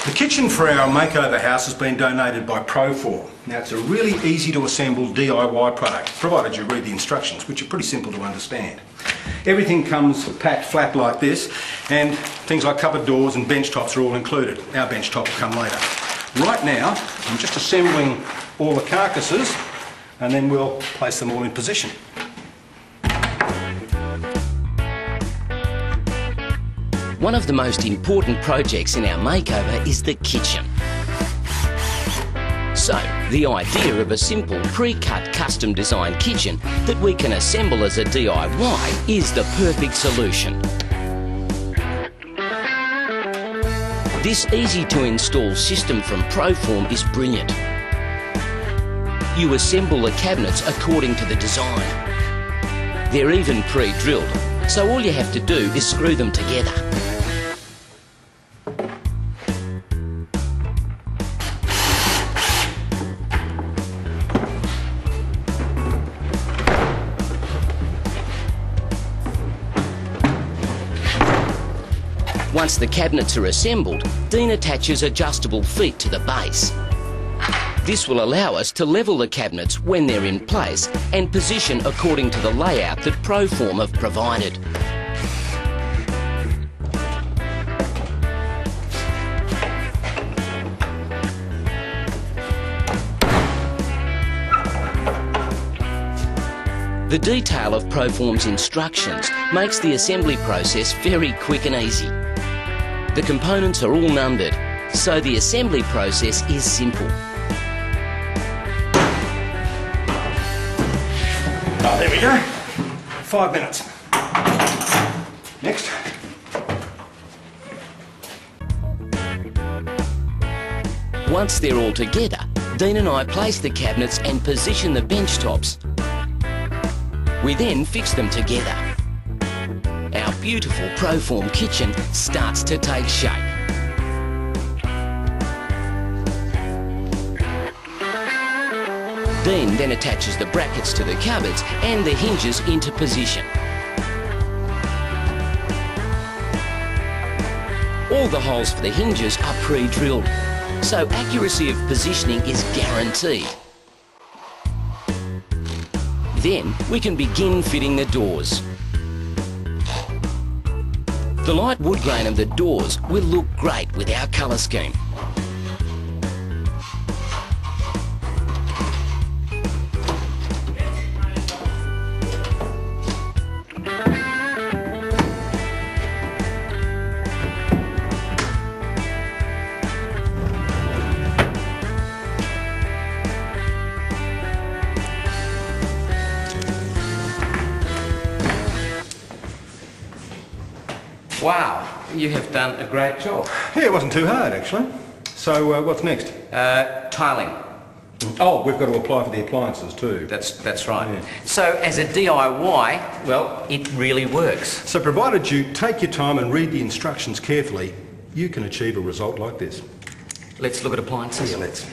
The kitchen for our makeover house has been donated by Proform. Now it's a really easy to assemble DIY product, provided you read the instructions, which are pretty simple to understand. Everything comes packed flat like this, and things like cupboard doors and bench tops are all included. Our bench top will come later. Right now, I'm just assembling all the carcasses, and then we'll place them all in position. One of the most important projects in our makeover is the kitchen. So, the idea of a simple pre-cut custom designed kitchen that we can assemble as a DIY is the perfect solution. This easy to install system from Proform is brilliant. You assemble the cabinets according to the design. They're even pre-drilled, so all you have to do is screw them together. Once the cabinets are assembled, Dean attaches adjustable feet to the base. This will allow us to level the cabinets when they're in place and position according to the layout that Proform have provided. The detail of Proform's instructions makes the assembly process very quick and easy. The components are all numbered, so the assembly process is simple. Oh, there we go. 5 minutes. Next. Once they're all together, Dean and I place the cabinets and position the bench tops. We then fix them together. Our beautiful Proform kitchen starts to take shape. Dean then attaches the brackets to the cupboards and the hinges into position. All the holes for the hinges are pre-drilled, so accuracy of positioning is guaranteed. Then we can begin fitting the doors. The light wood grain of the doors will look great with our colour scheme. Wow, you have done a great job. Yeah, it wasn't too hard actually. So what's next? Tiling. Oh, we've got to apply for the appliances too. That's right. Yeah. So as a DIY, well, it really works. So provided you take your time and read the instructions carefully, you can achieve a result like this. Let's look at appliances. Yeah, let's.